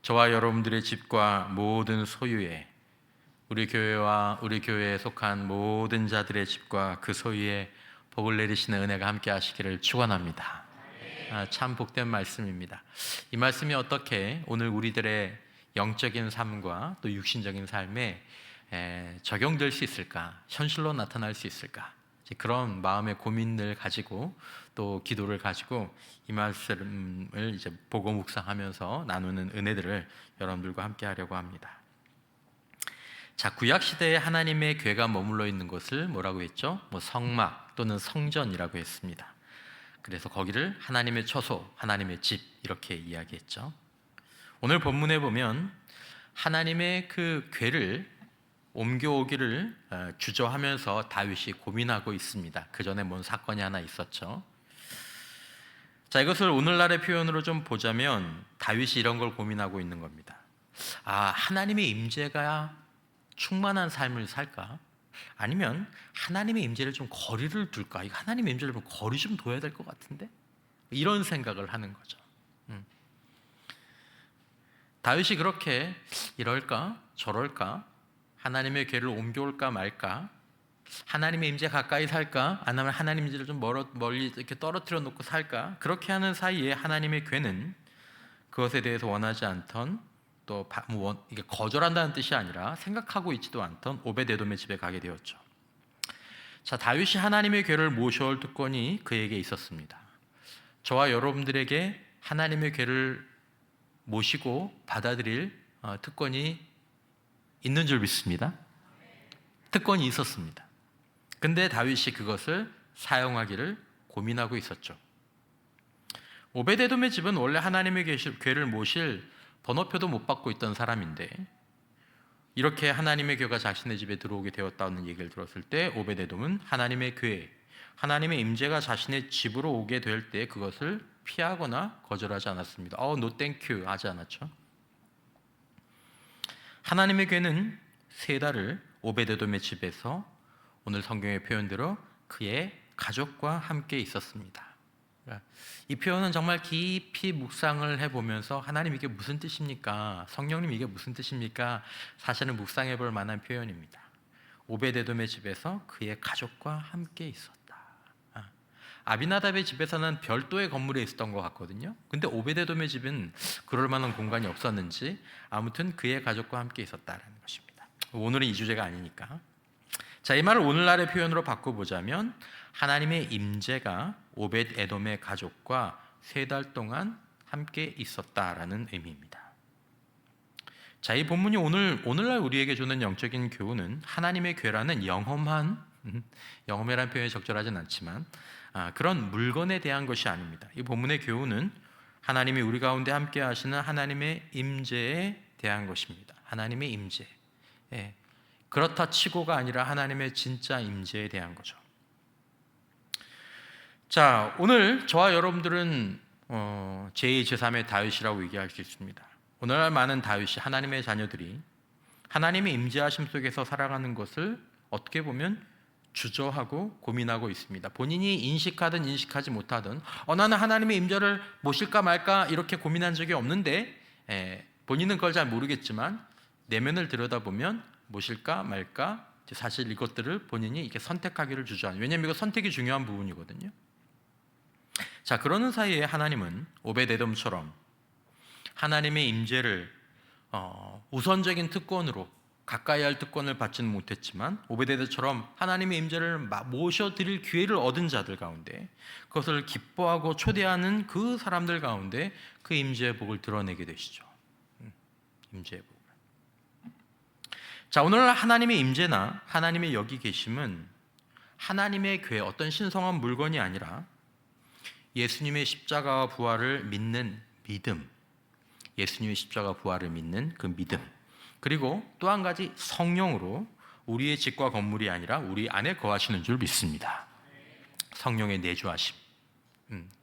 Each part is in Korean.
저와 여러분들의 집과 모든 소유에, 우리 교회와 우리 교회에 속한 모든 자들의 집과 그 소유에 복을 내리시는 은혜가 함께 하시기를 축원합니다. 참 복된 말씀입니다. 이 말씀이 어떻게 오늘 우리들의 영적인 삶과 또 육신적인 삶에 적용될 수 있을까, 현실로 나타날 수 있을까, 그런 마음의 고민을 가지고 또 기도를 가지고 이 말씀을 이제 보고 묵상하면서 나누는 은혜들을 여러분들과 함께 하려고 합니다. 자, 구약 시대에 하나님의 궤가 머물러 있는 곳을 뭐라고 했죠? 성막 또는 성전이라고 했습니다. 그래서 거기를 하나님의 처소, 하나님의 집 이렇게 이야기했죠. 오늘 본문에 보면 하나님의 그 궤를 옮겨오기를 주저하면서 다윗이 고민하고 있습니다. 그 전에 뭔 사건이 하나 있었죠. 자, 이것을 오늘날의 표현으로 좀 보자면 다윗이 이런 걸 고민하고 있는 겁니다. 하나님의 임재가 충만한 삶을 살까? 아니면 하나님의 임재를 좀 거리를 둘까? 이거 하나님의 임재를 좀 거리 좀 둬야 될 것 같은데? 이런 생각을 하는 거죠. 다윗이 그렇게 이럴까? 저럴까? 하나님의 궤를 옮겨올까 말까? 하나님의 임재 가까이 살까? 아니면 하나님의 임재를 좀 멀리 이렇게 떨어뜨려 놓고 살까? 그렇게 하는 사이에 하나님의 궤는 그것에 대해서 원하지 않던, 또 이게 거절한다는 뜻이 아니라 생각하고 있지도 않던 오벳에돔의 집에 가게 되었죠. 자, 다윗이 하나님의 궤를 모셔올 특권이 그에게 있었습니다. 저와 여러분들에게 하나님의 궤를 모시고 받아들일 특권이 있는 줄 믿습니다. 특권이 있었습니다. 근데 다윗이 그것을 사용하기를 고민하고 있었죠. 오벳에돔의 집은 원래 하나님의 궤를 모실 번호표도 못 받고 있던 사람인데, 이렇게 하나님의 궤가 자신의 집에 들어오게 되었다는 얘기를 들었을 때 오벳에돔은 하나님의 궤, 하나님의 임재가 자신의 집으로 오게 될 때 그것을 피하거나 거절하지 않았습니다. 노 땡큐 하지 않았죠. 하나님의 궤는 3달을 오벳에돔의 집에서 오늘 성경의 표현대로 그의 가족과 함께 있었습니다. 이 표현은 정말 깊이 묵상을 해보면서 하나님 이게 무슨 뜻입니까? 성령님 이게 무슨 뜻입니까? 사실은 묵상해 볼 만한 표현입니다. 오벳에돔의 집에서 그의 가족과 함께 있었다. 아비나답의 집에서는 별도의 건물에 있었던 것 같거든요. 근데 오벳에돔의 집은 그럴 만한 공간이 없었는지 아무튼 그의 가족과 함께 있었다라는 것입니다. 오늘은 이 주제가 아니니까. 자, 이 말을 오늘날의 표현으로 바꿔보자면 하나님의 임재가 오벳에돔의 가족과 3달 동안 함께 있었다라는 의미입니다. 자, 이 본문이 오늘날 우리에게 주는 영적인 교훈은 하나님의 궤라는 영험이라는 표현이 적절하진 않지만 그런 물건에 대한 것이 아닙니다. 이 본문의 교훈은 하나님이 우리 가운데 함께 하시는 하나님의 임재에 대한 것입니다. 하나님의 임재. 그렇다 치고가 아니라 하나님의 진짜 임재에 대한 거죠. 자, 오늘 저와 여러분들은 제2, 제3의 다윗이라고 얘기할 수 있습니다. 오늘날 많은 다윗이, 하나님의 자녀들이 하나님의 임재하심 속에서 살아가는 것을 어떻게 보면 주저하고 고민하고 있습니다. 본인이 인식하든 인식하지 못하든 나는 하나님의 임재를 모실까 말까 이렇게 고민한 적이 없는데, 본인은 그걸 잘 모르겠지만 내면을 들여다보면 모실까 말까, 사실 이것들을 본인이 이렇게 선택하기를 주저하는, 왜냐하면 이거 선택이 중요한 부분이거든요. 자, 그러는 사이에 하나님은 오벳에돔처럼 하나님의 임재를 우선적인 특권으로, 가까이 할 특권을 받지는 못했지만 오벳에돔처럼 하나님의 임재를 모셔드릴 기회를 얻은 자들 가운데, 그것을 기뻐하고 초대하는 그 사람들 가운데 그 임재의 복을 드러내게 되시죠. 임재의 복. 자, 오늘 하나님의 임재나 하나님의 여기 계심은 하나님의 궤, 어떤 신성한 물건이 아니라 예수님의 십자가와 부활을 믿는 믿음, 예수님의 십자가 부활을 믿는 그 믿음, 그리고 또 한 가지 성령으로 우리의 집과 건물이 아니라 우리 안에 거하시는 줄 믿습니다. 성령의 내주하심,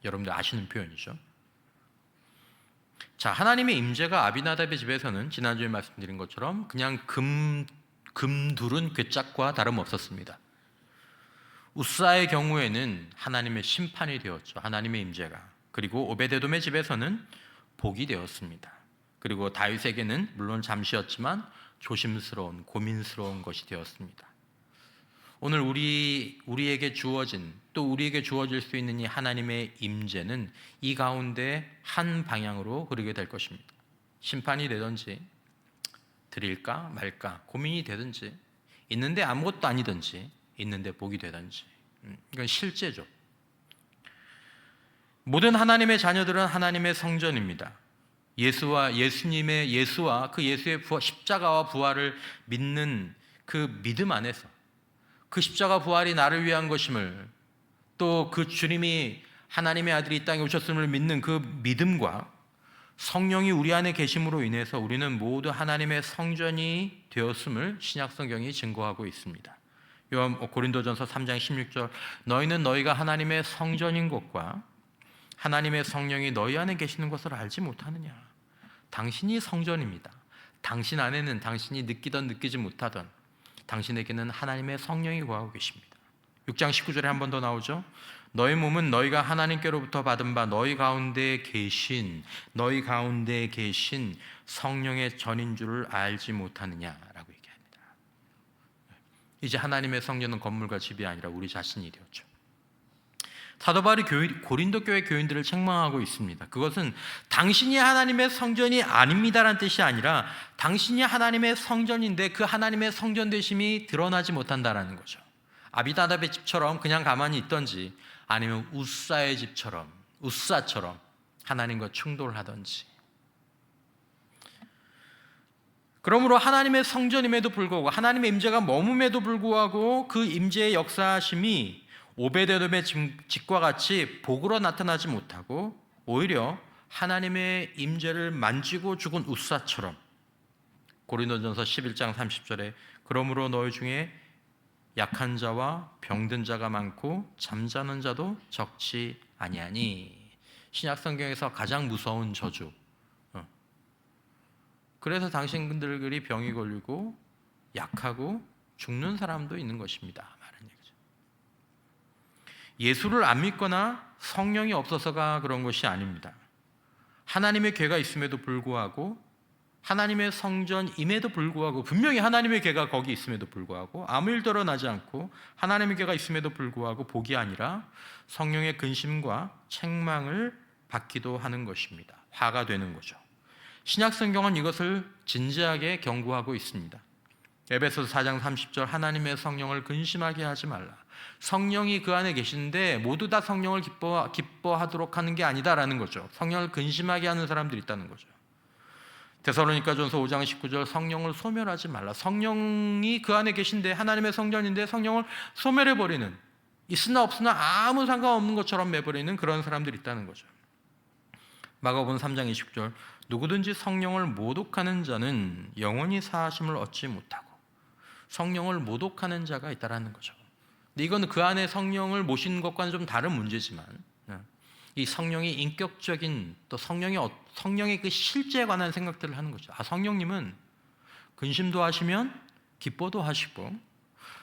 여러분들 아시는 표현이죠. 자, 하나님의 임재가 아비나답의 집에서는 지난주에 말씀드린 것처럼 그냥 금두른 궤짝과 다름없었습니다. 우사의 경우에는 하나님의 심판이 되었죠. 하나님의 임재가. 그리고 오벳에돔의 집에서는 복이 되었습니다. 그리고 다윗에게는 물론 잠시였지만 조심스러운, 고민스러운 것이 되었습니다. 오늘 우리에게 주어진, 또 우리에게 주어질 수 있는 이 하나님의 임재는 이 가운데 한 방향으로 흐르게 될 것입니다. 심판이 되든지, 드릴까 말까 고민이 되든지, 있는데 아무것도 아니든지, 있는데 복이 되든지, 이건 실제죠. 모든 하나님의 자녀들은 하나님의 성전입니다. 예수와 그 예수의 십자가와 부활을 믿는 그 믿음 안에서, 그 십자가 부활이 나를 위한 것임을, 또 그 주님이 하나님의 아들이 이 땅에 오셨음을 믿는 그 믿음과 성령이 우리 안에 계심으로 인해서 우리는 모두 하나님의 성전이 되었음을 신약 성경이 증거하고 있습니다. 고린도전서 3장 16절, 너희는 너희가 하나님의 성전인 것과 하나님의 성령이 너희 안에 계시는 것을 알지 못하느냐. 당신이 성전입니다. 당신 안에는 당신이 느끼던 느끼지 못하던 당신에게는 하나님의 성령이 거하고 계십니다. 6장 19절에 한 번 더 나오죠. 너희 몸은 너희가 하나님께로부터 받은 바 너희 가운데 계신 성령의 전인 줄을 알지 못하느냐라고 얘기합니다. 이제 하나님의 성전은 건물과 집이 아니라 우리 자신이 되었죠. 사도 바울이 고린도 교회 교인들을 책망하고 있습니다. 그것은 당신이 하나님의 성전이 아닙니다라는 뜻이 아니라 당신이 하나님의 성전인데 그 하나님의 성전 되심이 드러나지 못한다라는 거죠. 아비나답의 집처럼 그냥 가만히 있던지, 아니면 우사처럼 하나님과 충돌하던지. 그러므로 하나님의 성전임에도 불구하고, 하나님의 임재가 머금에도 불구하고 그 임재의 역사하심이 오베데돔의 집과 같이 복으로 나타나지 못하고 오히려 하나님의 임재를 만지고 죽은 우사처럼, 고린도전서 11장 30절에 그러므로 너희 중에 약한 자와 병든 자가 많고 잠자는 자도 적지 아니하니. 신약 성경에서 가장 무서운 저주. 그래서 당신들이 병이 걸리고 약하고 죽는 사람도 있는 것입니다. 예수를 안 믿거나 성령이 없어서가 그런 것이 아닙니다. 하나님의 궤가 있음에도 불구하고, 하나님의 성전임에도 불구하고, 분명히 하나님의 궤가 거기 있음에도 불구하고, 아무 일도 일어나지 않고 하나님의 궤가 있음에도 불구하고 복이 아니라 성령의 근심과 책망을 받기도 하는 것입니다. 화가 되는 거죠. 신약 성경은 이것을 진지하게 경고하고 있습니다. 에베소서 4장 30절, 하나님의 성령을 근심하게 하지 말라. 성령이 그 안에 계시는데 모두 다 성령을 기뻐하도록 하는 게 아니다라는 거죠. 성령을 근심하게 하는 사람들이 있다는 거죠. 데살로니가전서 5장 19절, 성령을 소멸하지 말라. 성령이 그 안에 계신데, 하나님의 성전인데 성령을 소멸해버리는, 있으나 없으나 아무 상관없는 것처럼 내버리는 그런 사람들이 있다는 거죠. 마가복음 3장 20절, 누구든지 성령을 모독하는 자는 영원히 사하심을 얻지 못하고. 성령을 모독하는 자가 있다라는 거죠. 근데 이건 그 안에 성령을 모시는 것과는 좀 다른 문제지만, 이 성령이 인격적인, 또 성령의 그 실제에 관한 생각들을 하는 거죠. 성령님은 근심도 하시면 기뻐도 하시고,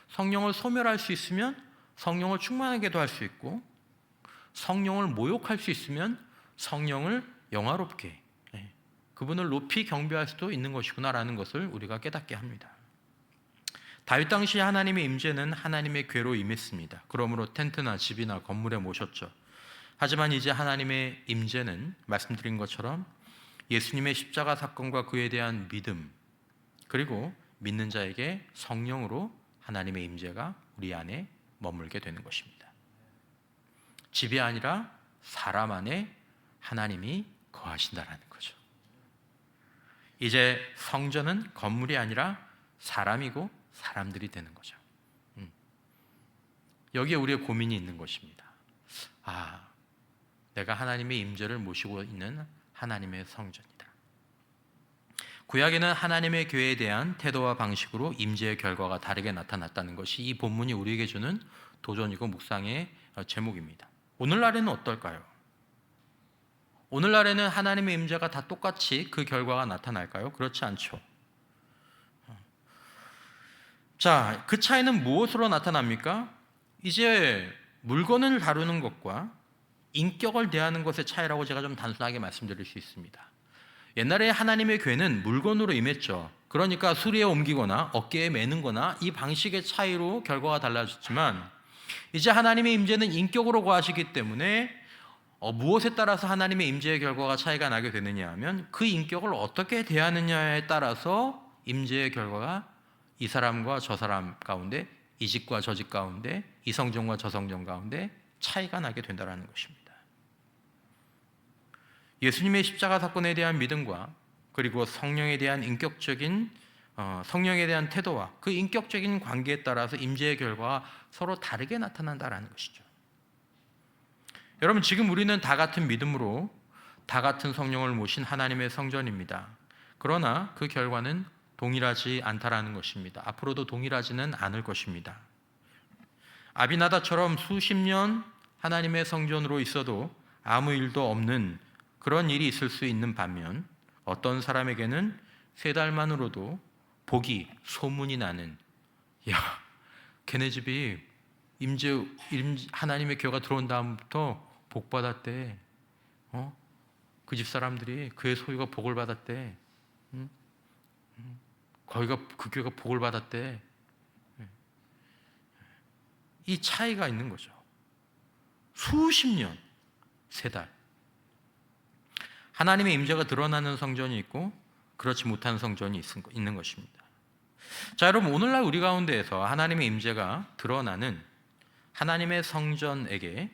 성령을 소멸할 수 있으면 성령을 충만하게도 할 수 있고, 성령을 모욕할 수 있으면 성령을 영화롭게, 그분을 높이 경배할 수도 있는 것이구나라는 것을 우리가 깨닫게 합니다. 다윗 당시 하나님의 임재는 하나님의 궤로 임했습니다. 그러므로 텐트나 집이나 건물에 모셨죠. 하지만 이제 하나님의 임재는 말씀드린 것처럼 예수님의 십자가 사건과 그에 대한 믿음, 그리고 믿는 자에게 성령으로 하나님의 임재가 우리 안에 머물게 되는 것입니다. 집이 아니라 사람 안에 하나님이 거하신다라는 거죠. 이제 성전은 건물이 아니라 사람이고 사람들이 되는 거죠. 여기에 우리의 고민이 있는 것입니다. 내가 하나님의 임재를 모시고 있는 하나님의 성전이다. 구약에는 하나님의 교회에 대한 태도와 방식으로 임재의 결과가 다르게 나타났다는 것이 이 본문이 우리에게 주는 도전이고 묵상의 제목입니다. 오늘날에는 어떨까요? 오늘날에는 하나님의 임재가 다 똑같이 그 결과가 나타날까요? 그렇지 않죠. 자, 그 차이는 무엇으로 나타납니까? 이제 물건을 다루는 것과 인격을 대하는 것의 차이라고 제가 좀 단순하게 말씀드릴 수 있습니다. 옛날에 하나님의 교회는 물건으로 임했죠. 그러니까 수리에 옮기거나 어깨에 매는 거나 이 방식의 차이로 결과가 달라졌지만, 이제 하나님의 임재는 인격으로 거하시기 때문에 무엇에 따라서 하나님의 임재의 결과가 차이가 나게 되느냐 하면 그 인격을 어떻게 대하느냐에 따라서 임재의 결과가 이 사람과 저 사람 가운데, 이 집과 저 집 가운데, 이 성전과 저 성전 가운데 차이가 나게 된다는 것입니다. 예수님의 십자가 사건에 대한 믿음과 그리고 성령에 대한 성령에 대한 태도와 그 인격적인 관계에 따라서 임재의 결과가 서로 다르게 나타난다는 것이죠. 여러분, 지금 우리는 다 같은 믿음으로 다 같은 성령을 모신 하나님의 성전입니다. 그러나 그 결과는 동일하지 않다라는 것입니다. 앞으로도 동일하지는 않을 것입니다. 아비나다처럼 수십 년 하나님의 성전으로 있어도 아무 일도 없는 그런 일이 있을 수 있는 반면, 어떤 사람에게는 3달만으로도 소문이 나는, 야, 걔네 집이 하나님의 교회가 들어온 다음부터 복 받았대. 그 집 사람들이 그의 소유가 복을 받았대. 그 교회가 복을 받았대. 이 차이가 있는 거죠. 수십 년, 3달. 하나님의 임재가 드러나는 성전이 있고 그렇지 못한 성전이 있는 것입니다. 자, 여러분, 오늘날 우리 가운데에서 하나님의 임재가 드러나는 하나님의 성전되는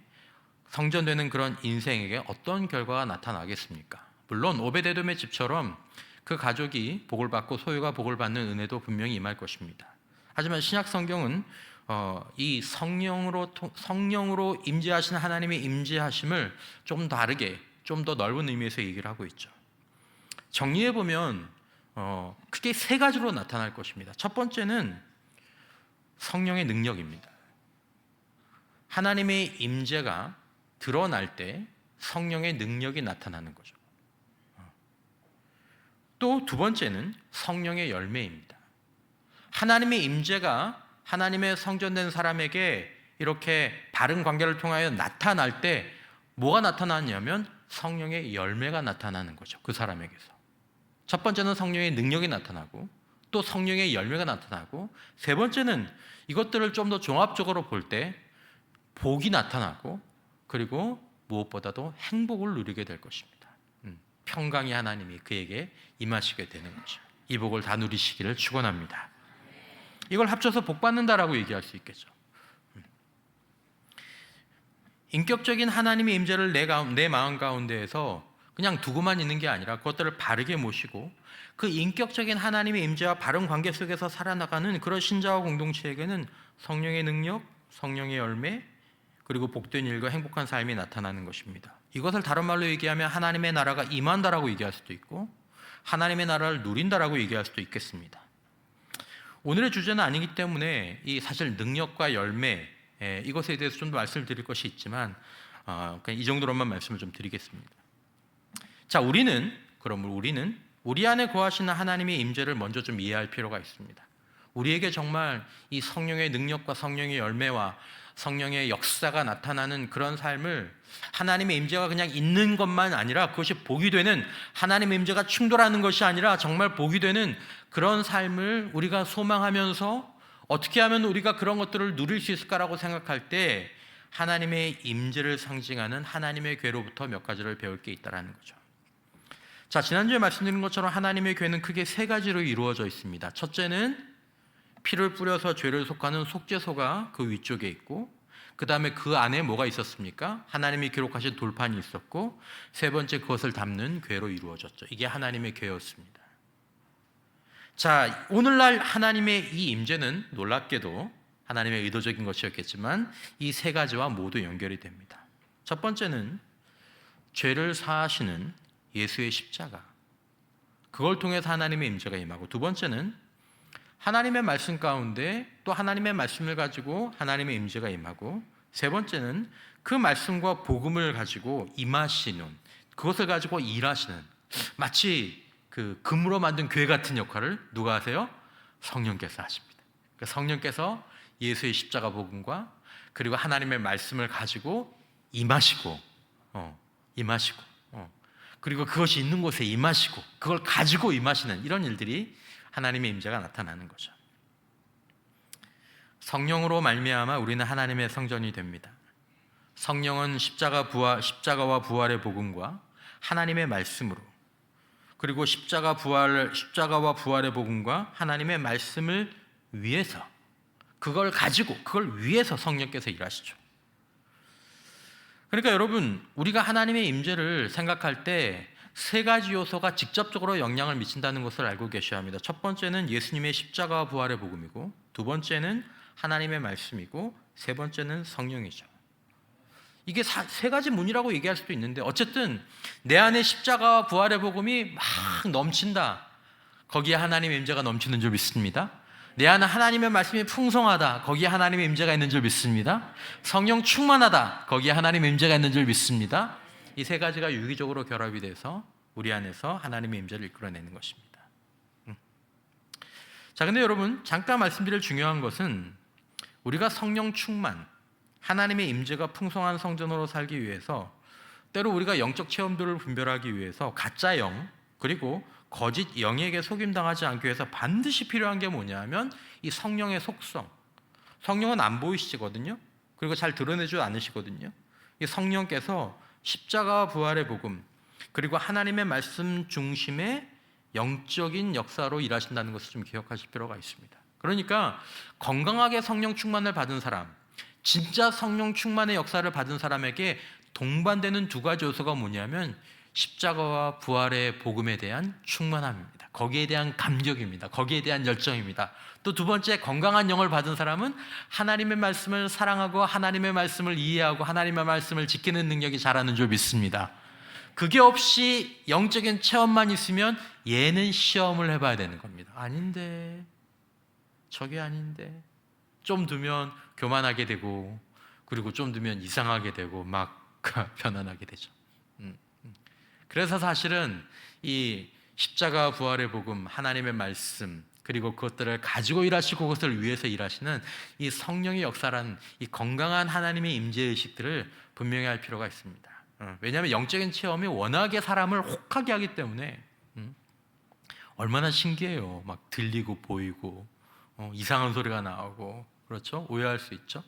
그런 인생에게 어떤 결과가 나타나겠습니까? 물론 오베데돔의 집처럼 그 가족이 복을 받고 소유가 복을 받는 은혜도 분명히 임할 것입니다. 하지만 신약 성경은 이 성령으로 임재하시는 하나님의 임재하심을 좀 다르게, 좀 더 넓은 의미에서 얘기를 하고 있죠. 정리해 보면 크게 3가지로 나타날 것입니다. 첫 번째는 성령의 능력입니다. 하나님의 임재가 드러날 때 성령의 능력이 나타나는 거죠. 또 2번째는 성령의 열매입니다. 하나님의 임재가 하나님의 성전된 사람에게 이렇게 바른 관계를 통하여 나타날 때 뭐가 나타나냐면 성령의 열매가 나타나는 거죠. 그 사람에게서. 첫 번째는 성령의 능력이 나타나고, 또 성령의 열매가 나타나고, 3번째는 이것들을 좀 더 종합적으로 볼 때 복이 나타나고, 그리고 무엇보다도 행복을 누리게 될 것입니다. 평강의 하나님이 그에게 임하시게 되는 거죠. 이 복을 다 누리시기를 축원합니다. 이걸 합쳐서 복 받는다라고 얘기할 수 있겠죠. 인격적인 하나님의 임재를 내 마음 가운데에서 그냥 두고만 있는 게 아니라 그것들을 바르게 모시고 그 인격적인 하나님의 임재와 바른 관계 속에서 살아나가는 그런 신자와 공동체에게는 성령의 능력, 성령의 열매, 그리고 복된 일과 행복한 삶이 나타나는 것입니다. 이것을 다른 말로 얘기하면 하나님의 나라가 임한다라고 얘기할 수도 있고 하나님의 나라를 누린다라고 얘기할 수도 있겠습니다. 오늘의 주제는 아니기 때문에 사실 능력과 열매, 이것에 대해서 좀 더 말씀을 드릴 것이 있지만 그냥 이 정도로만 말씀을 좀 드리겠습니다. 자, 우리는 우리 안에 거하시는 하나님의 임재를 먼저 좀 이해할 필요가 있습니다. 우리에게 정말 이 성령의 능력과 성령의 열매와 성령의 역사가 나타나는 그런 삶을, 하나님의 임재가 그냥 있는 것만 아니라 그것이 복이 되는, 하나님의 임재가 충돌하는 것이 아니라 정말 복이 되는 그런 삶을 우리가 소망하면서 어떻게 하면 우리가 그런 것들을 누릴 수 있을까라고 생각할 때 하나님의 임재를 상징하는 하나님의 궤로부터 몇 가지를 배울 게 있다는 거죠. 자, 지난주에 말씀드린 것처럼 하나님의 궤는 크게 3가지로 이루어져 있습니다. 첫째는 피를 뿌려서 죄를 속하는 속죄소가 그 위쪽에 있고, 그 다음에 그 안에 뭐가 있었습니까? 하나님이 기록하신 돌판이 있었고, 3번째 그것을 담는 궤로 이루어졌죠. 이게 하나님의 궤였습니다. 자, 오늘날 하나님의 이 임재는 놀랍게도 하나님의 의도적인 것이었겠지만 이 3가지와 모두 연결이 됩니다. 첫 번째는 죄를 사하시는 예수의 십자가, 그걸 통해서 하나님의 임재가 임하고, 2번째는 하나님의 말씀 가운데 또 하나님의 말씀을 가지고 하나님의 임재가 임하고, 3번째는 그 말씀과 복음을 가지고 임하시는, 그것을 가지고 일하시는, 마치 그 금으로 만든 궤 같은 역할을 누가 하세요? 성령께서 하십니다. 그러니까 성령께서 예수의 십자가 복음과 그리고 하나님의 말씀을 가지고 임하시고 그리고 그것이 있는 곳에 임하시고 그걸 가지고 임하시는 이런 일들이 하나님의 임재가 나타나는 거죠. 성령으로 말미암아 우리는 하나님의 성전이 됩니다. 성령은 십자가와 부활의 복음과 하나님의 말씀으로, 그리고 십자가와 부활의 복음과 하나님의 말씀을 위해서, 그걸 가지고 그걸 위해서 성령께서 일하시죠. 그러니까 여러분, 우리가 하나님의 임재를 생각할 때 세 가지 요소가 직접적으로 영향을 미친다는 것을 알고 계셔야 합니다. 첫 번째는 예수님의 십자가와 부활의 복음이고, 두 번째는 하나님의 말씀이고, 세 번째는 성령이죠. 이게 세 가지 문이라고 얘기할 수도 있는데, 어쨌든 내 안에 십자가와 부활의 복음이 막 넘친다, 거기에 하나님의 임재가 넘치는 줄 믿습니다. 내 안에 하나님의 말씀이 풍성하다, 거기에 하나님의 임재가 있는 줄 믿습니다. 성령 충만하다, 거기에 하나님의 임재가 있는 줄 믿습니다. 이 세 가지가 유기적으로 결합이 돼서 우리 안에서 하나님의 임재를 이끌어내는 것입니다. 자, 근데 여러분, 잠깐 말씀드릴 중요한 것은 우리가 성령 충만, 하나님의 임재가 풍성한 성전으로 살기 위해서, 때로 우리가 영적 체험들을 분별하기 위해서 가짜 영, 그리고 거짓 영에게 속임당하지 않기 위해서 반드시 필요한 게 뭐냐면 이 성령의 속성. 성령은 안 보이시거든요. 그리고 잘 드러내지 않으시거든요. 이 성령께서 십자가와 부활의 복음, 그리고 하나님의 말씀 중심의 영적인 역사로 일하신다는 것을 좀 기억하실 필요가 있습니다. 그러니까 건강하게 성령 충만을 받은 사람, 진짜 성령 충만의 역사를 받은 사람에게 동반되는 두 가지 요소가 뭐냐면 십자가와 부활의 복음에 대한 충만함입니다. 거기에 대한 감격입니다. 거기에 대한 열정입니다. 또 두 번째, 건강한 영을 받은 사람은 하나님의 말씀을 사랑하고 하나님의 말씀을 이해하고 하나님의 말씀을 지키는 능력이 자라는 줄 믿습니다. 그게 없이 영적인 체험만 있으면 얘는 시험을 해봐야 되는 겁니다. 아닌데, 저게 아닌데, 좀 두면 교만하게 되고, 그리고 좀 두면 이상하게 되고 막 편안하게 되죠. 그래서 사실은 이 십자가 부활의 복음, 하나님의 말씀, 그리고 그것들을 가지고 일하시고 그것을 위해서 일하시는 이 성령의 역사라는 이 건강한 하나님의 임재의식들을 분명히 할 필요가 있습니다. 왜냐하면 영적인 체험이 워낙에 사람을 혹하게 하기 때문에 얼마나 신기해요. 막 들리고 보이고 이상한 소리가 나오고, 그렇죠? 오해할 수 있죠.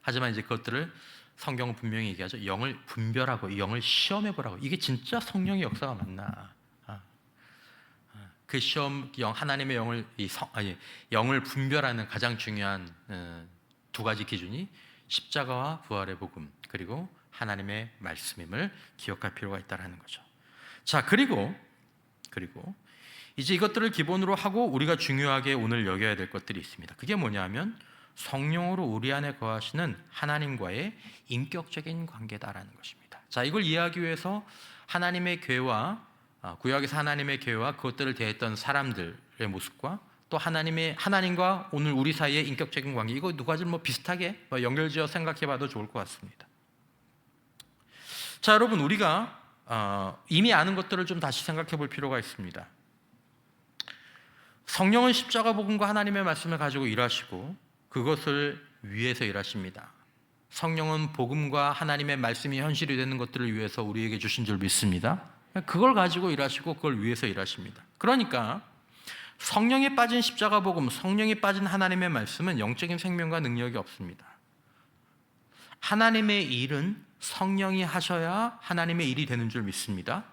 하지만 이제 그것들을 성경은 분명히 얘기하죠. 영을 분별하고 영을 시험해보라고. 이게 진짜 성령의 역사가 맞나? 그 시험, 하나님의 영을 분별하는 가장 중요한 두 가지 기준이 십자가와 부활의 복음, 그리고 하나님의 말씀임을 기억할 필요가 있다는 거죠. 자, 그리고 이제 이것들을 기본으로 하고 우리가 중요하게 오늘 여겨야 될 것들이 있습니다. 그게 뭐냐면 성령으로 우리 안에 거하시는 하나님과의 인격적인 관계다라는 것입니다. 자, 이걸 이해하기 위해서 하나님의 교회와 구약에서 하나님의 교회와 그것들을 대했던 사람들의 모습과 또 하나님과 오늘 우리 사이의 인격적인 관계, 이거 두 가지를 비슷하게 연결지어 생각해봐도 좋을 것 같습니다. 자, 여러분, 우리가 이미 아는 것들을 좀 다시 생각해 볼 필요가 있습니다. 성령은 십자가 복음과 하나님의 말씀을 가지고 일하시고 그것을 위해서 일하십니다. 성령은 복음과 하나님의 말씀이 현실이 되는 것들을 위해서 우리에게 주신 줄 믿습니다. 그걸 가지고 일하시고 그걸 위해서 일하십니다. 그러니까 성령이 빠진 십자가 복음, 성령이 빠진 하나님의 말씀은 영적인 생명과 능력이 없습니다. 하나님의 일은 성령이 하셔야 하나님의 일이 되는 줄 믿습니다.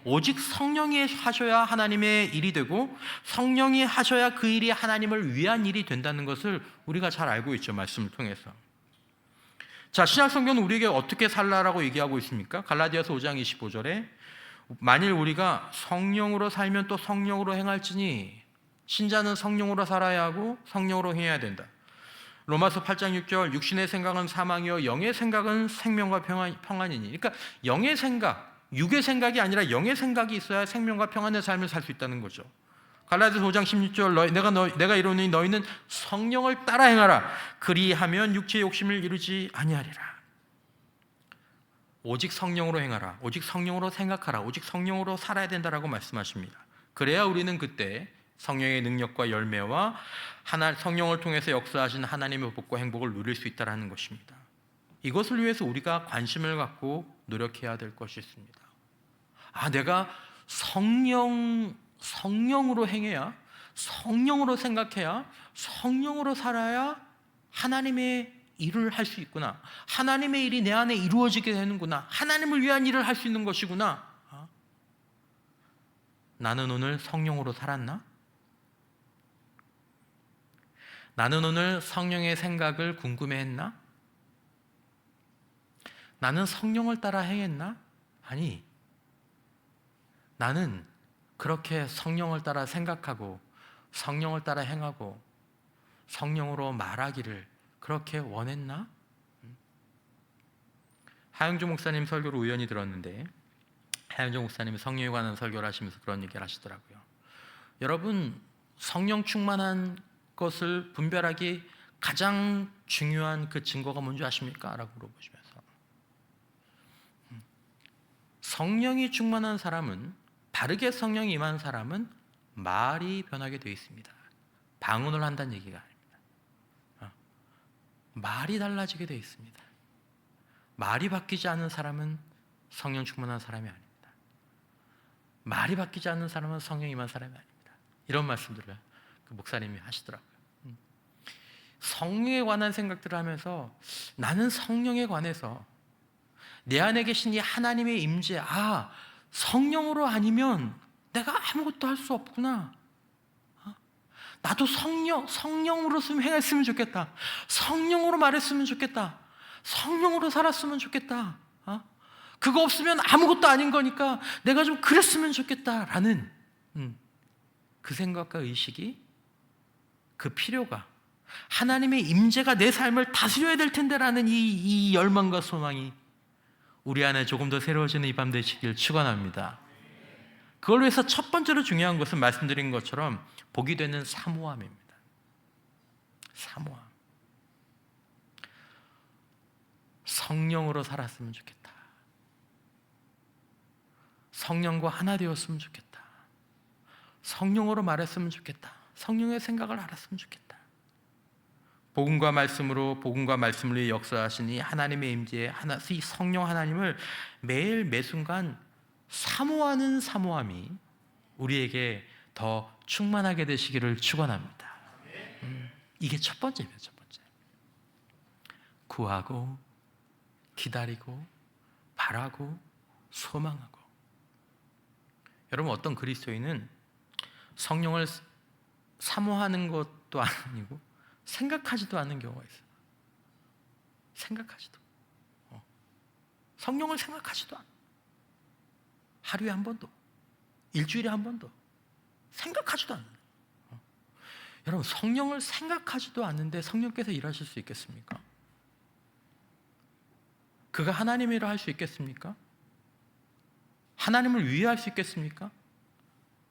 오직 성령이 하셔야 하나님의 일이 되고 성령이 하셔야 그 일이 하나님을 위한 일이 된다는 것을 우리가 잘 알고 있죠. 말씀을 통해서. 자, 신약 성경은 우리에게 어떻게 살라라고 얘기하고 있습니까? 갈라디아서 5장 25절에 만일 우리가 성령으로 살면 또 성령으로 행할지니 신자는 성령으로 살아야 하고 성령으로 행해야 된다. 로마서 8장 6절 육신의 생각은 사망이요 영의 생각은 생명과 평안이니. 그러니까 영의 생각, 육의 생각이 아니라 영의 생각이 있어야 생명과 평안의 삶을 살 수 있다는 거죠. 갈라디아서 5장 16절 내가 이르노니 너희는 성령을 따라 행하라. 그리하면 육체의 욕심을 이루지 아니하리라. 오직 성령으로 행하라. 오직 성령으로 생각하라. 오직 성령으로 살아야 된다라고 말씀하십니다. 그래야 우리는 그때 성령의 능력과 열매와 성령을 통해서 역사하신 하나님의 복과 행복을 누릴 수 있다는 것입니다. 이것을 위해서 우리가 관심을 갖고 노력해야 될 것이 있습니다. 내가 성령으로 행해야, 성령으로 생각해야, 성령으로 살아야 하나님의 일을 할 수 있구나. 하나님의 일이 내 안에 이루어지게 되는구나. 하나님을 위한 일을 할 수 있는 것이구나. 나는 오늘 성령으로 살았나? 나는 오늘 성령의 생각을 궁금해했나? 나는 성령을 따라 행했나? 아니, 나는 그렇게 성령을 따라 생각하고 성령을 따라 행하고 성령으로 말하기를 그렇게 원했나? 하영주 목사님 설교를 우연히 들었는데, 하영주 목사님이 성령에 관한 설교를 하시면서 그런 얘기를 하시더라고요. 여러분, 성령 충만한 것을 분별하기 가장 중요한 그 증거가 뭔지 아십니까? 라고 물어보시면서, 성령이 충만한 사람은, 바르게 성령이 임한 사람은 말이 변하게 되어 있습니다. 방언을 한다는 얘기가 아닙니다. 말이 달라지게 되어 있습니다. 말이 바뀌지 않는 사람은 성령 충만한 사람이 아닙니다. 말이 바뀌지 않는 사람은 성령 임한 사람이 아닙니다. 이런 말씀들을 그 목사님이 하시더라고요. 성령에 관한 생각들을 하면서 나는 성령에 관해서 내 안에 계신 이 하나님의 임재, 성령으로 아니면 내가 아무것도 할 수 없구나. 나도 성령으로 행했으면 좋겠다. 성령으로 말했으면 좋겠다. 성령으로 살았으면 좋겠다. 그거 없으면 아무것도 아닌 거니까 내가 좀 그랬으면 좋겠다라는 그 생각과 의식이, 그 필요가, 하나님의 임재가 내 삶을 다스려야 될 텐데라는 이 열망과 소망이 우리 안에 조금 더 새로워지는 이 밤 되시길 축원합니다. 그걸 위해서 첫 번째로 중요한 것은 말씀드린 것처럼 복이 되는 사모함입니다. 사모함. 성령으로 살았으면 좋겠다. 성령과 하나 되었으면 좋겠다. 성령으로 말했으면 좋겠다. 성령의 생각을 알았으면 좋겠다. 복음과 말씀으로, 복음과 말씀을 위해 역사하신 이 하나님의 임재에 이 성령 하나님을 매일 매순간 사모하는 사모함이 우리에게 더 충만하게 되시기를 축원합니다. 이게 첫 번째입니다. 첫 번째. 구하고 기다리고 바라고 소망하고. 여러분, 어떤 그리스도인은 성령을 사모하는 것도 아니고 생각하지도 않는 경우가 있어요. 생각하지도. 성령을 생각하지도 않아. 하루에 한 번도, 일주일에 한 번도 생각하지도 않아요. 여러분, 성령을 생각하지도 않는데 성령께서 일하실 수 있겠습니까? 그가 하나님이라 할 수 있겠습니까? 하나님을 위해할 수 있겠습니까?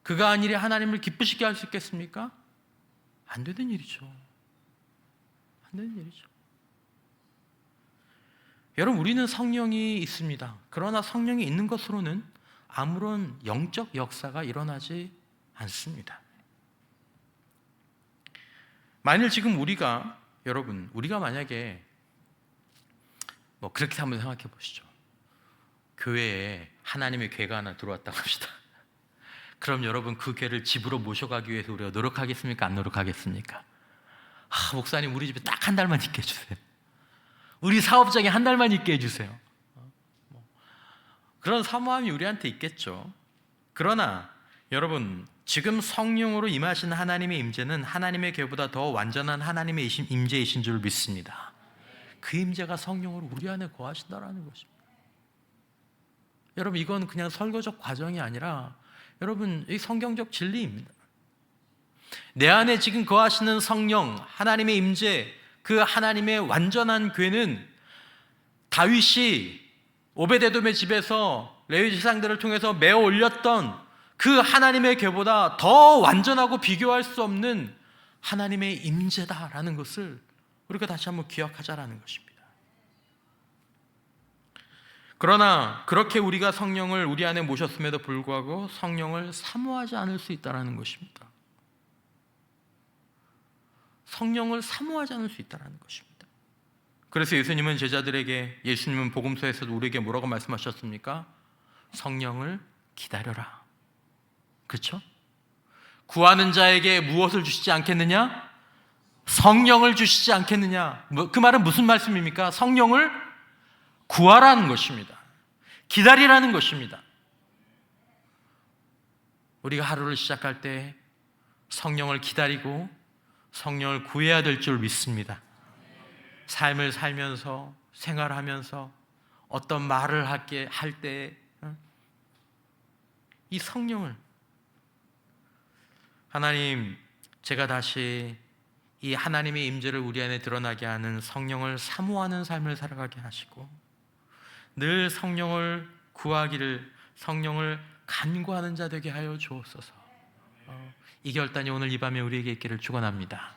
그가 아니래 하나님을 기쁘시게 할 수 있겠습니까? 안 되는 일이죠. 안 되는 일이죠. 여러분, 우리는 성령이 있습니다. 그러나 성령이 있는 것으로는 아무런 영적 역사가 일어나지 않습니다. 만일 지금 우리가 만약에 그렇게 한번 생각해 보시죠. 교회에 하나님의 궤가 하나 들어왔다고 합시다. 그럼 여러분, 그 궤를 집으로 모셔가기 위해서 우리가 노력하겠습니까? 안 노력하겠습니까? 목사님, 우리 집에 딱 한 달만 있게 해주세요. 우리 사업장에 한 달만 있게 해주세요. 그런 사모함이 우리한테 있겠죠. 그러나 여러분, 지금 성령으로 임하신 하나님의 임재는 하나님의 궤보다 더 완전한 하나님의 임재이신 줄 믿습니다. 그 임재가 성령으로 우리 안에 거하신다라는 것입니다. 여러분, 이건 그냥 설교적 과정이 아니라 여러분, 이 성경적 진리입니다. 내 안에 지금 거하시는 성령, 하나님의 임재, 그 하나님의 완전한 궤는 다윗이 오베데돔의 집에서 레위 제사장들을 통해서 메어 올렸던 그 하나님의 궤보다 더 완전하고 비교할 수 없는 하나님의 임재다라는 것을 우리가 다시 한번 기억하자라는 것입니다. 그러나 그렇게 우리가 성령을 우리 안에 모셨음에도 불구하고 성령을 사모하지 않을 수 있다는 것입니다. 성령을 사모하지 않을 수 있다는 것입니다. 그래서 예수님은 복음서에서도 우리에게 뭐라고 말씀하셨습니까? 성령을 기다려라. 그렇죠? 구하는 자에게 무엇을 주시지 않겠느냐? 성령을 주시지 않겠느냐? 그 말은 무슨 말씀입니까? 성령을 구하라는 것입니다. 기다리라는 것입니다. 우리가 하루를 시작할 때 성령을 기다리고 성령을 구해야 될 줄 믿습니다. 삶을 살면서, 생활하면서, 어떤 말을 할 때 이 성령을, 하나님, 제가 다시 이 하나님의 임재를 우리 안에 드러나게 하는 성령을 사모하는 삶을 살아가게 하시고, 늘 성령을 구하기를, 성령을 간구하는 자 되게 하여 주옵소서. 이 결단이 오늘 이 밤에 우리에게 있기를 축원합니다.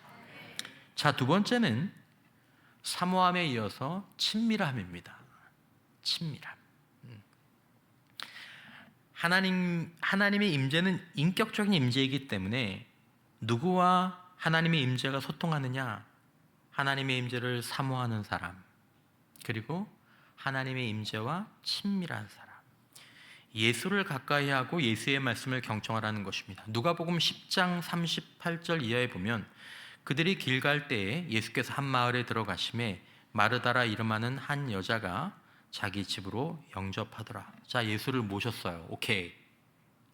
자, 두 번째는 사모함에 이어서 친밀함입니다. 친밀함. 하나님의 임재는 인격적인 임재이기 때문에 누구와 하나님의 임재가 소통하느냐? 하나님의 임재를 사모하는 사람, 그리고 하나님의 임재와 친밀한 사람, 예수를 가까이 하고 예수의 말씀을 경청하라는 것입니다. 누가복음 10장 38절 이하에 보면 그들이 길 갈 때에 예수께서 한 마을에 들어가심에 마르다라 이름하는 한 여자가 자기 집으로 영접하더라. 자, 예수를 모셨어요. 오케이.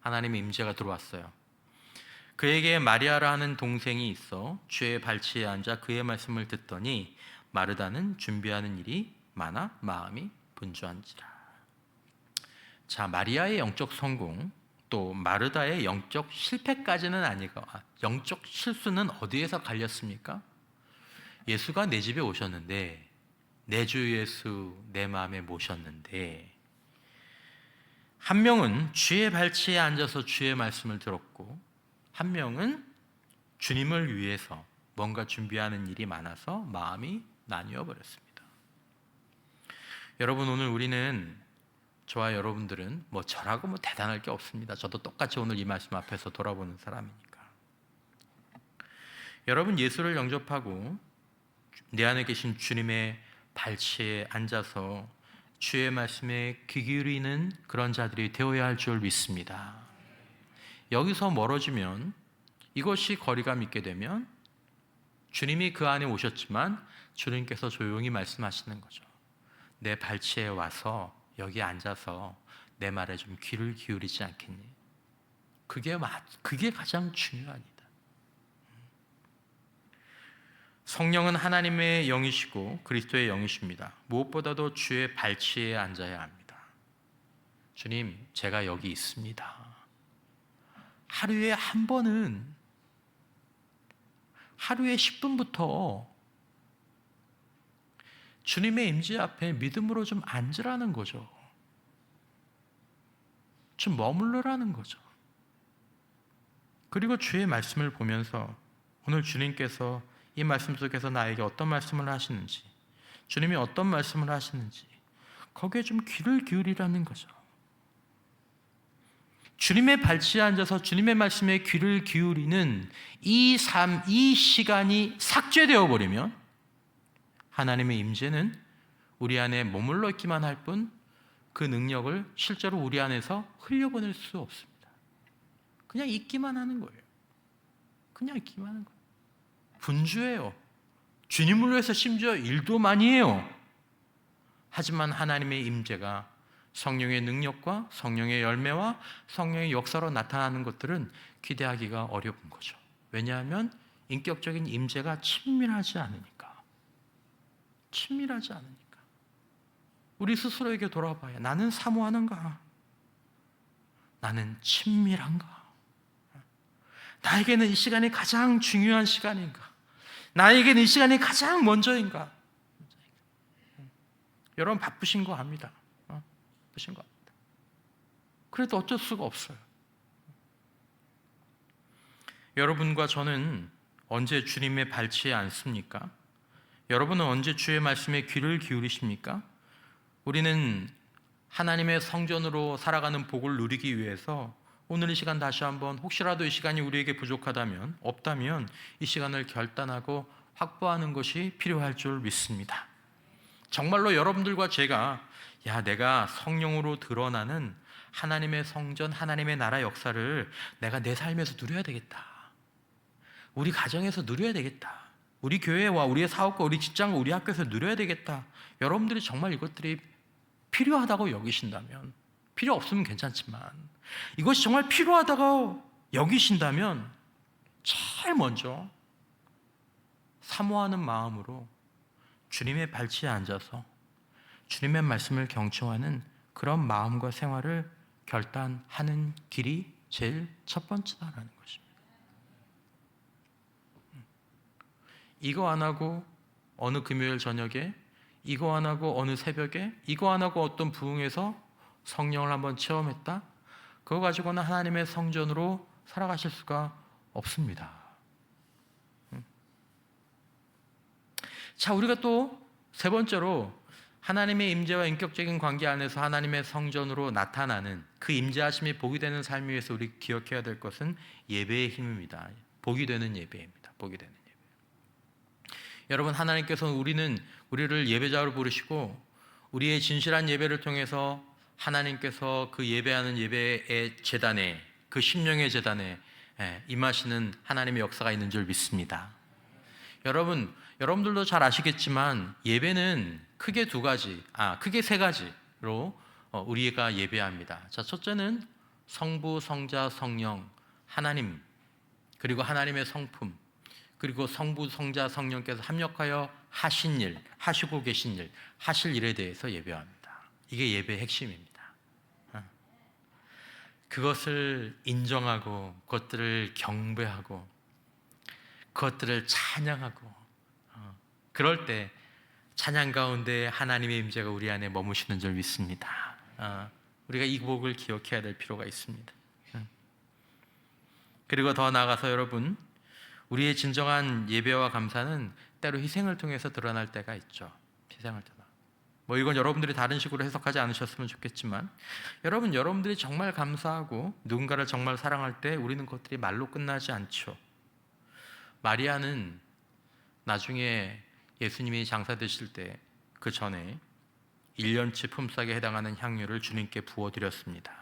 하나님의 임재가 들어왔어요. 그에게 마리아라 하는 동생이 있어 주의 발치에 앉아 그의 말씀을 듣더니 마르다는 준비하는 일이 많아 마음이 분주한지라. 자, 마리아의 영적 성공, 또 마르다의 영적 실패까지는 아니고, 영적 실수는 어디에서 갈렸습니까? 예수가 내 집에 오셨는데, 내 주 예수 내 마음에 모셨는데, 한 명은 주의 발치에 앉아서 주의 말씀을 들었고, 한 명은 주님을 위해서 뭔가 준비하는 일이 많아서 마음이 나뉘어 버렸습니다. 여러분, 오늘 우리는, 저와 여러분들은 저라고 대단할 게 없습니다. 저도 똑같이 오늘 이 말씀 앞에서 돌아보는 사람이니까. 여러분, 예수를 영접하고 내 안에 계신 주님의 발치에 앉아서 주의 말씀에 귀 기울이는 그런 자들이 되어야 할 줄 믿습니다. 여기서 멀어지면, 이것이 거리감 있게 되면 주님이 그 안에 오셨지만 주님께서 조용히 말씀하시는 거죠. 내 발치에 와서 여기 앉아서 내 말에 좀 귀를 기울이지 않겠니? 그게 가장 중요합니다. 성령은 하나님의 영이시고 그리스도의 영이십니다. 무엇보다도 주의 발치에 앉아야 합니다. 주님, 제가 여기 있습니다. 하루에 한 번은, 하루에 10분부터 주님의 임재 앞에 믿음으로 좀 앉으라는 거죠. 좀 머물러라는 거죠. 그리고 주의 말씀을 보면서 오늘 주님께서 이 말씀 속에서 나에게 어떤 말씀을 하시는지, 주님이 어떤 말씀을 하시는지 거기에 좀 귀를 기울이라는 거죠. 주님의 발치에 앉아서 주님의 말씀에 귀를 기울이는 이 삶, 이 시간이 삭제되어 버리면 하나님의 임재는 우리 안에 머물러 있기만 할 뿐 그 능력을 실제로 우리 안에서 흘려보낼 수 없습니다. 그냥 있기만 하는 거예요. 그냥 있기만 하는 거예요. 분주해요. 주님을 위해서 심지어 일도 많이 해요. 하지만 하나님의 임재가, 성령의 능력과 성령의 열매와 성령의 역사로 나타나는 것들은 기대하기가 어려운 거죠. 왜냐하면 인격적인 임재가 친밀하지 않으니까. 친밀하지 않으니까. 우리 스스로에게 돌아봐야, 나는 사모하는가? 나는 친밀한가? 나에게는 이 시간이 가장 중요한 시간인가? 나에게는 이 시간이 가장 먼저인가? 여러분, 바쁘신 거 압니다. 바쁘신 거 압니다. 그래도 어쩔 수가 없어요. 여러분과 저는 언제 주님의 발치에 앉습니까? 여러분은 언제 주의 말씀에 귀를 기울이십니까? 우리는 하나님의 성전으로 살아가는 복을 누리기 위해서 오늘 이 시간 다시 한번, 혹시라도 이 시간이 우리에게 부족하다면, 없다면 이 시간을 결단하고 확보하는 것이 필요할 줄 믿습니다. 정말로 여러분들과 제가, 내가 성령으로 드러나는 하나님의 성전, 하나님의 나라 역사를 내가 내 삶에서 누려야 되겠다. 우리 가정에서 누려야 되겠다. 우리 교회와 우리의 사업과 우리 직장과 우리 학교에서 누려야 되겠다. 여러분들이 정말 이것들이 필요하다고 여기신다면, 필요 없으면 괜찮지만 이것이 정말 필요하다고 여기신다면 제일 먼저 사모하는 마음으로 주님의 발치에 앉아서 주님의 말씀을 경청하는 그런 마음과 생활을 결단하는 길이 제일 첫 번째다라는 것입니다. 이거 안 하고 어느 금요일 저녁에, 이거 안 하고 어느 새벽에, 이거 안 하고 어떤 부흥에서 성령을 한번 체험했다? 그거 가지고는 하나님의 성전으로 살아가실 수가 없습니다. 자, 우리가 또 세 번째로 하나님의 임재와 인격적인 관계 안에서 하나님의 성전으로 나타나는 그 임재하심이 복이 되는 삶을 위해서 우리 기억해야 될 것은 예배의 힘입니다. 복이 되는 예배입니다. 복이 되는 예배. 여러분, 하나님께서는 우리를 예배자로 부르시고 우리의 진실한 예배를 통해서 하나님께서 그 예배하는 예배의 제단에, 그 심령의 제단에 임하시는 하나님의 역사가 있는 줄 믿습니다. 여러분들도 잘 아시겠지만 예배는 크게 크게 세 가지로 우리가 예배합니다. 자, 첫째는 성부, 성자, 성령, 하나님, 그리고 하나님의 성품, 그리고 성부, 성자, 성령께서 합력하여 하신 일, 하시고 계신 일, 하실 일에 대해서 예배합니다. 이게 예배의 핵심입니다. 그것을 인정하고, 그것들을 경배하고, 그것들을 찬양하고, 그럴 때 찬양 가운데 하나님의 임재가 우리 안에 머무시는 줄 믿습니다. 우리가 이 복을 기억해야 될 필요가 있습니다. 그리고 더 나아가서 여러분, 우리의 진정한 예배와 감사는 때로 희생을 통해서 드러날 때가 있죠. 희생을 통해. 이건 여러분들이 다른 식으로 해석하지 않으셨으면 좋겠지만, 여러분들이 정말 감사하고 누군가를 정말 사랑할 때 우리는 그것들이 말로 끝나지 않죠. 마리아는 나중에 예수님이 장사되실 때 그 전에 1년치 품삯에 해당하는 향유를 주님께 부어드렸습니다.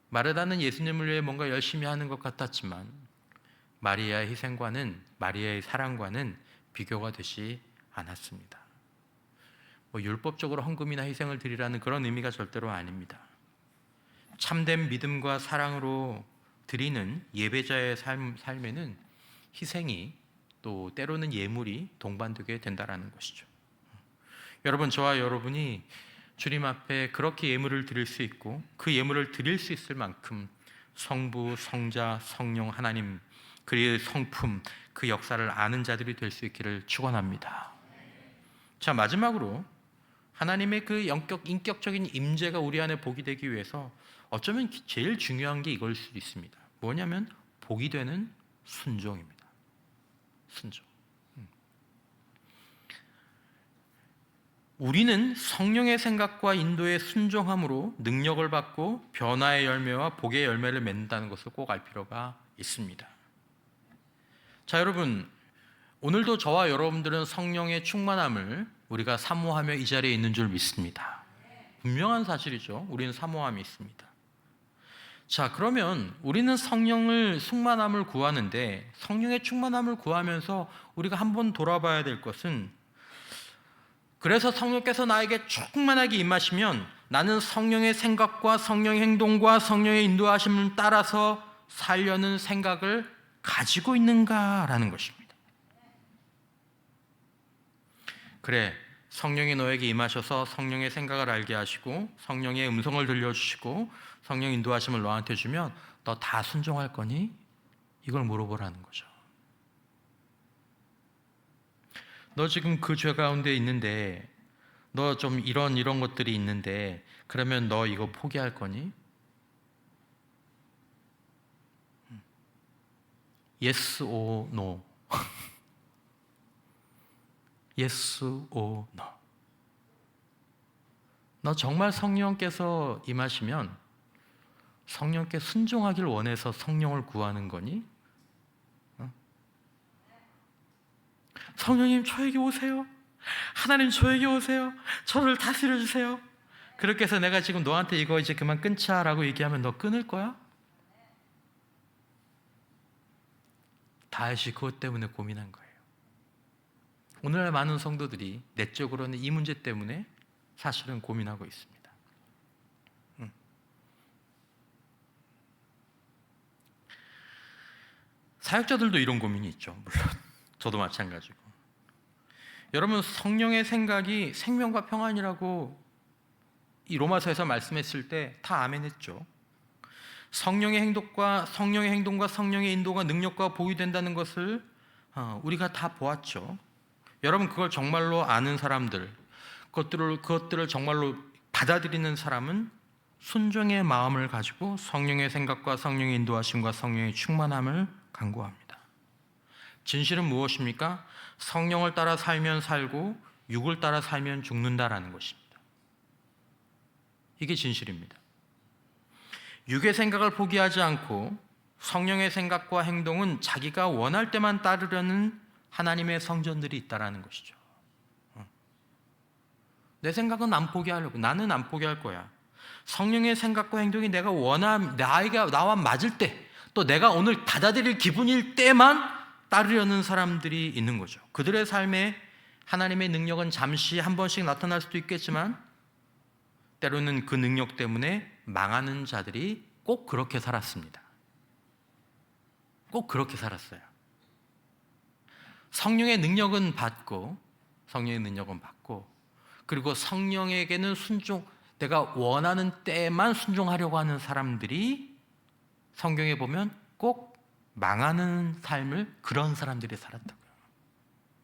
마르다는 예수님을 위해 뭔가 열심히 하는 것 같았지만 마리아의 희생과는, 마리아의 사랑과는 비교가 되지 않았습니다. 율법적으로 헌금이나 희생을 드리라는 그런 의미가 절대로 아닙니다. 참된 믿음과 사랑으로 드리는 예배자의 삶에는 희생이, 또 때로는 예물이 동반되게 된다는 것이죠. 여러분, 저와 여러분이 주님 앞에 그렇게 예물을 드릴 수 있고 그 예물을 드릴 수 있을 만큼 성부, 성자, 성령 하나님, 그의 성품, 그 역사를 아는 자들이 될 수 있기를 축원합니다. 자, 마지막으로 하나님의 그 인격적인 임재가 우리 안에 복이 되기 위해서 어쩌면 제일 중요한 게 이걸 수도 있습니다. 뭐냐면 복이 되는 순종입니다. 순종. 우리는 성령의 생각과 인도에 순종함으로 능력을 받고 변화의 열매와 복의 열매를 맺는다는 것을 꼭 알 필요가 있습니다. 자, 여러분, 오늘도 저와 여러분들은 성령의 충만함을 우리가 사모하며 이 자리에 있는 줄 믿습니다. 분명한 사실이죠. 우리는 사모함이 있습니다. 자, 그러면 우리는 성령을 충만함을 구하는데, 성령의 충만함을 구하면서 우리가 한번 돌아봐야 될 것은, 그래서 성령께서 나에게 충만하게 임하시면 나는 성령의 생각과 성령의 행동과 성령의 인도하심을 따라서 살려는 생각을 가지고 있는가라는 것입니다. 그래, 성령이 너에게 임하셔서 성령의 생각을 알게 하시고 성령의 음성을 들려주시고 성령 인도하심을 너한테 주면 너 다 순종할 거니? 이걸 물어보라는 거죠. 너 지금 그 죄 가운데 있는데, 너 좀 이런 것들이 있는데, 그러면 너 이거 포기할 거니? Yes or no? Yes or no? 너 정말 성령께서 임하시면 성령께 순종하길 원해서 성령을 구하는 거니? 성령님, 저에게 오세요. 하나님, 저에게 오세요. 저를 다스려 주세요. 그렇게 해서 내가 지금 너한테 이거 이제 그만 끊자라고 얘기하면 너 끊을 거야? 다윗이 그것 때문에 고민한 거예요. 오늘날 많은 성도들이 내적으로는 이 문제 때문에 사실은 고민하고 있습니다. 사역자들도 이런 고민이 있죠. 물론 저도 마찬가지고. 여러분, 성령의 생각이 생명과 평안이라고 이 로마서에서 말씀했을 때 다 아멘했죠. 성령의 행동과 성령의 인도가 능력과 보유된다는 것을 우리가 다 보았죠. 여러분, 그걸 정말로 아는 사람들, 그것들을 정말로 받아들이는 사람은 순종의 마음을 가지고 성령의 생각과 성령의 인도하심과 성령의 충만함을 간구합니다. 진실은 무엇입니까? 성령을 따라 살면 살고 육을 따라 살면 죽는다라는 것입니다. 이게 진실입니다. 육의 생각을 포기하지 않고 성령의 생각과 행동은 자기가 원할 때만 따르려는 하나님의 성전들이 있다라는 것이죠. 내 생각은 안 포기하려고, 나는 안 포기할 거야. 성령의 생각과 행동이 내가 나와 맞을 때, 또 내가 오늘 받아들일 기분일 때만 따르려는 사람들이 있는 거죠. 그들의 삶에 하나님의 능력은 잠시 한 번씩 나타날 수도 있겠지만 때로는 그 능력 때문에 망하는 자들이 꼭 그렇게 살았습니다. 꼭 그렇게 살았어요. 성령의 능력은 받고 그리고 성령에게는 내가 원하는 때만 순종하려고 하는 사람들이 성경에 보면 꼭 망하는 삶을 그런 사람들이 살았다고요.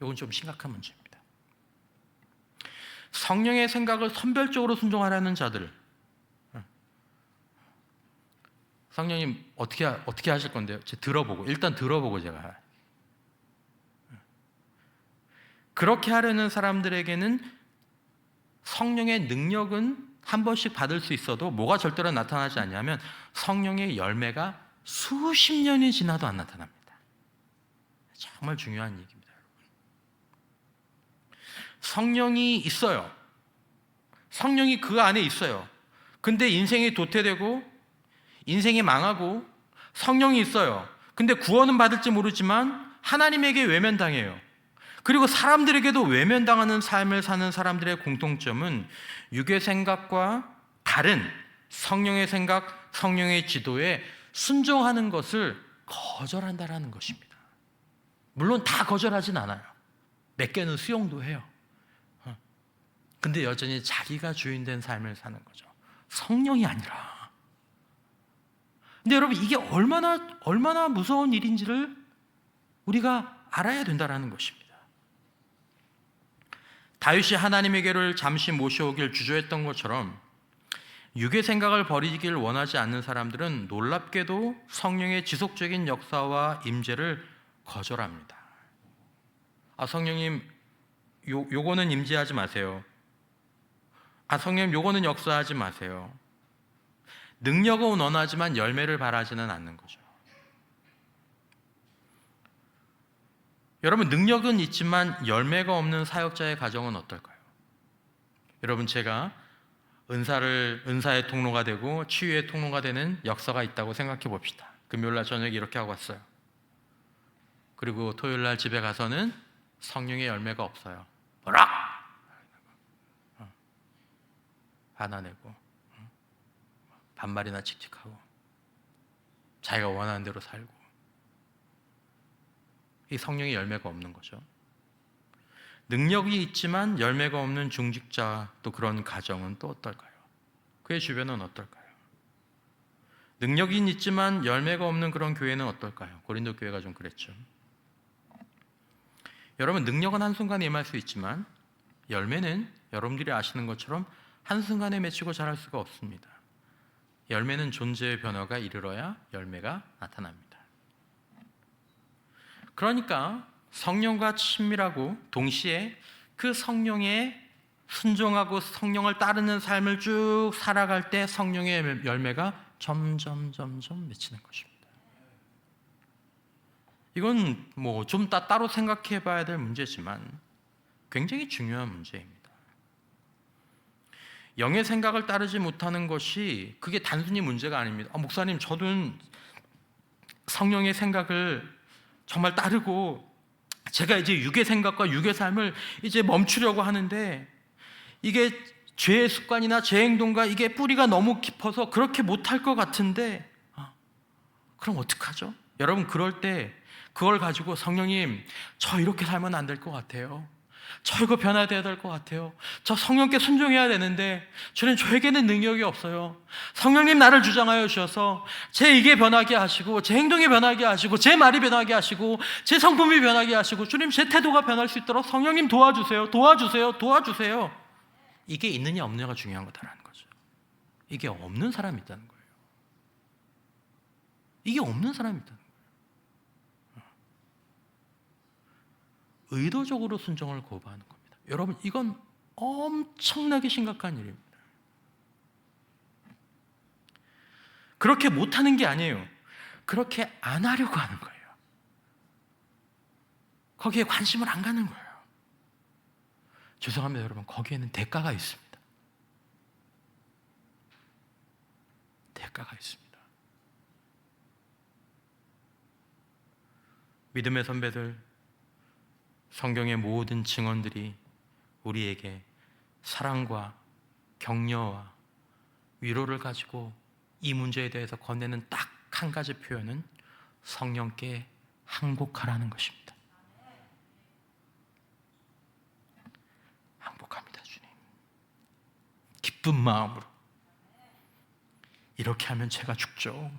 이건 좀 심각한 문제입니다. 성령의 생각을 선별적으로 순종하려는 자들, 성령님 어떻게 하실 건데요? 일단 들어보고 제가 그렇게 하려는 사람들에게는 성령의 능력은 한 번씩 받을 수 있어도 뭐가 절대로 나타나지 않냐면 성령의 열매가 수십 년이 지나도 안 나타납니다. 정말 중요한 얘기입니다, 여러분. 성령이 있어요. 성령이 그 안에 있어요. 근데 인생이 도태되고 인생이 망하고 성령이 있어요. 근데 구원은 받을지 모르지만 하나님에게 외면당해요. 그리고 사람들에게도 외면당하는 삶을 사는 사람들의 공통점은 육의 생각과 다른 성령의 생각, 성령의 지도에 순종하는 것을 거절한다라는 것입니다. 물론 다 거절하진 않아요. 몇 개는 수용도 해요. 근데 여전히 자기가 주인된 삶을 사는 거죠. 성령이 아니라. 근데 여러분, 이게 얼마나 무서운 일인지를 우리가 알아야 된다는 것입니다. 다윗이 하나님에게를 잠시 모셔오길 주저했던 것처럼 육의 생각을 버리길 원하지 않는 사람들은 놀랍게도 성령의 지속적인 역사와 임재를 거절합니다. 성령님, 요거는 임재하지 마세요. 성령님, 요거는 역사하지 마세요. 능력은 원하지만 열매를 바라지는 않는 거죠. 여러분, 능력은 있지만 열매가 없는 사역자의 가정은 어떨까요? 여러분, 제가 은사의 통로가 되고 치유의 통로가 되는 역사가 있다고 생각해 봅시다. 금요일날 저녁에 이렇게 하고 왔어요. 그리고 토요일날 집에 가서는 성령의 열매가 없어요. 뭐라? 화나내고 반말이나 칙칙하고 자기가 원하는 대로 살고, 이 성령의 열매가 없는 거죠. 능력이 있지만 열매가 없는 중직자, 또 그런 가정은 또 어떨까요? 그의 주변은 어떨까요? 능력이 있지만 열매가 없는 그런 교회는 어떨까요? 고린도 교회가 좀 그랬죠. 여러분, 능력은 한순간에 임할 수 있지만 열매는 여러분들이 아시는 것처럼 한순간에 맺히고 자랄 수가 없습니다. 열매는 존재의 변화가 이르러야 열매가 나타납니다. 그러니까 성령과 친밀하고 동시에 그 성령에 순종하고 성령을 따르는 삶을 쭉 살아갈 때 성령의 열매가 점점 맺히는 것입니다. 이건 뭐 좀 따로 생각해 봐야 될 문제지만 굉장히 중요한 문제입니다. 영의 생각을 따르지 못하는 것이 그게 단순히 문제가 아닙니다. 목사님, 저도 성령의 생각을 정말 따르고 제가 이제 육의 생각과 육의 삶을 이제 멈추려고 하는데 이게 죄의 습관이나 제 행동과 이게 뿌리가 너무 깊어서 그렇게 못할 것 같은데 그럼 어떡하죠? 여러분, 그럴 때 그걸 가지고 성령님, 저 이렇게 살면 안 될 것 같아요. 저 이거 변화돼야 될 것 같아요. 저 성령께 순종해야 되는데 주님, 저에게는 능력이 없어요. 성령님, 나를 주장하여 주셔서 제 이게 변하게 하시고 제 행동이 변하게 하시고 제 말이 변하게 하시고 제 성품이 변하게 하시고 주님, 제 태도가 변할 수 있도록 성령님 도와주세요. 도와주세요. 도와주세요. 이게 있느냐 없느냐가 중요한 거다라는 거죠. 이게 없는 사람이 있다는 거예요. 이게 없는 사람이 있다는 거예요. 의도적으로 순종을 거부하는 겁니다. 여러분, 이건 엄청나게 심각한 일입니다. 그렇게 못하는 게 아니에요. 그렇게 안 하려고 하는 거예요. 거기에 관심을 안 가는 거예요. 죄송합니다, 여러분. 거기에는 대가가 있습니다. 대가가 있습니다. 믿음의 선배들, 성경의 모든 증언들이 우리에게 사랑과 격려와 위로를 가지고 이 문제에 대해서 건네는 딱 한 가지 표현은 성령께 항복하라는 것입니다. 항복합니다, 주님. 기쁜 마음으로. 이렇게 하면 죄가 죽죠.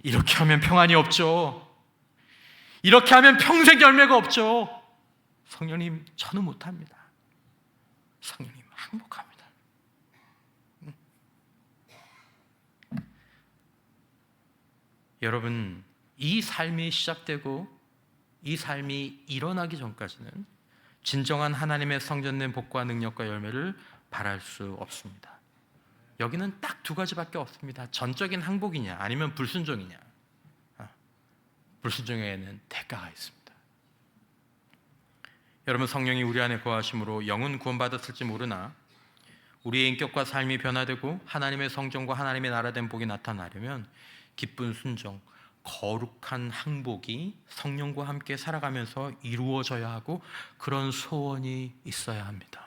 이렇게 하면 평안이 없죠. 이렇게 하면 평생 열매가 없죠. 성령님, 저는 못합니다. 성령님, 항복합니다. 여러분, 이 삶이 시작되고 이 삶이 일어나기 전까지는 진정한 하나님의 성전된 복과 능력과 열매를 바랄 수 없습니다. 여기는 딱 두 가지밖에 없습니다. 전적인 항복이냐 아니면 불순종이냐. 불순종에는 대가가 있습니다. 여러분, 성령이 우리 안에 거하심으로 영은 구원받았을지 모르나 우리의 인격과 삶이 변화되고 하나님의 성전과 하나님의 나라된 복이 나타나려면 기쁜 순종, 거룩한 항복이 성령과 함께 살아가면서 이루어져야 하고 그런 소원이 있어야 합니다.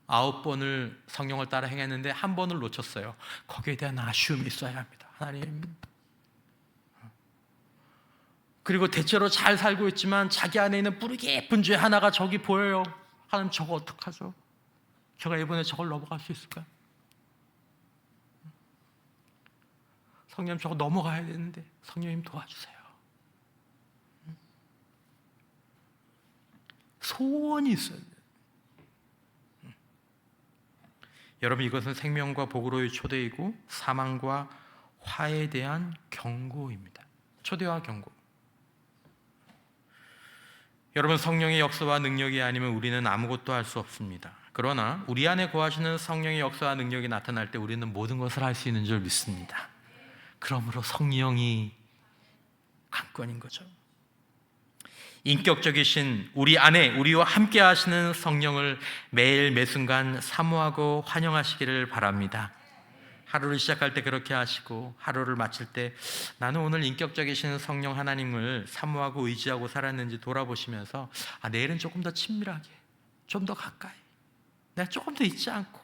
9번을 성령을 따라 행했는데 1번을 놓쳤어요. 거기에 대한 아쉬움이 있어야 합니다. 하나님, 그리고 대체로 잘 살고 있지만 자기 안에 있는 뿌리 깊은 죄 하나가 저기 보여요. 하나님, 저거 어떡하죠? 제가 이번에 저걸 넘어갈 수 있을까요? 성령님, 저거 넘어가야 되는데 성령님 도와주세요. 소원이 있어야 돼요. 여러분, 이것은 생명과 복으로의 초대이고 사망과 화에 대한 경고입니다. 초대와 경고. 여러분, 성령의 역사와 능력이 아니면 우리는 아무것도 할 수 없습니다. 그러나 우리 안에 거하시는 성령의 역사와 능력이 나타날 때 우리는 모든 것을 할 수 있는 줄 믿습니다. 그러므로 성령이 관건인 거죠. 인격적이신 우리 안에 우리와 함께 하시는 성령을 매일 매순간 사모하고 환영하시기를 바랍니다. 하루를 시작할 때 그렇게 하시고 하루를 마칠 때 나는 오늘 인격적이신 성령 하나님을 사모하고 의지하고 살았는지 돌아보시면서 내일은 조금 더 친밀하게, 좀 더 가까이, 내가 조금 더 잊지 않고,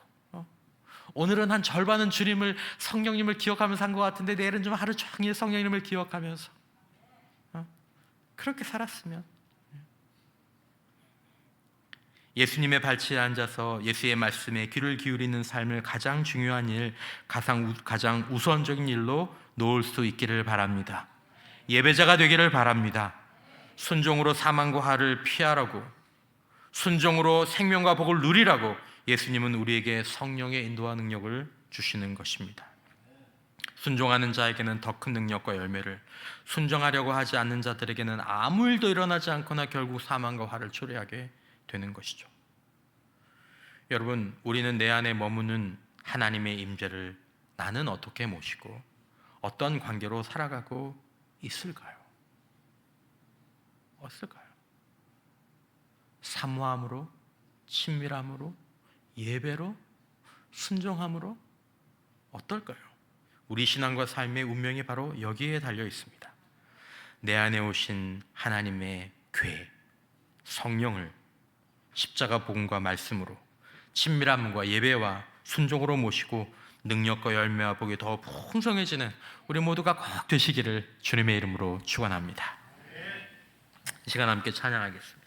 오늘은 한 절반은 주님을, 성령님을 기억하면서 한 것 같은데 내일은 좀 하루 종일 성령님을 기억하면서 그렇게 살았으면, 예수님의 발치에 앉아서 예수의 말씀에 귀를 기울이는 삶을 가장 중요한 일, 가장 우선적인 일로 놓을 수 있기를 바랍니다. 예배자가 되기를 바랍니다. 순종으로 사망과 화를 피하라고, 순종으로 생명과 복을 누리라고 예수님은 우리에게 성령의 인도와 능력을 주시는 것입니다. 순종하는 자에게는 더 큰 능력과 열매를, 순종하려고 하지 않는 자들에게는 아무 일도 일어나지 않거나 결국 사망과 화를 초래하게 되는 것이죠. 여러분, 우리는 내 안에 머무는 하나님의 임재를 나는 어떻게 모시고 어떤 관계로 살아가고 있을까요? 없을까요? 사모함으로, 친밀함으로, 예배로, 순종함으로 어떨까요? 우리 신앙과 삶의 운명이 바로 여기에 달려 있습니다. 내 안에 오신 하나님의 궤, 성령을 십자가 복음과 말씀으로 친밀함과 예배와 순종으로 모시고 능력과 열매와 복이 더 풍성해지는 우리 모두가 꼭 되시기를 주님의 이름으로 축원합니다. 이 시간 함께 찬양하겠습니다.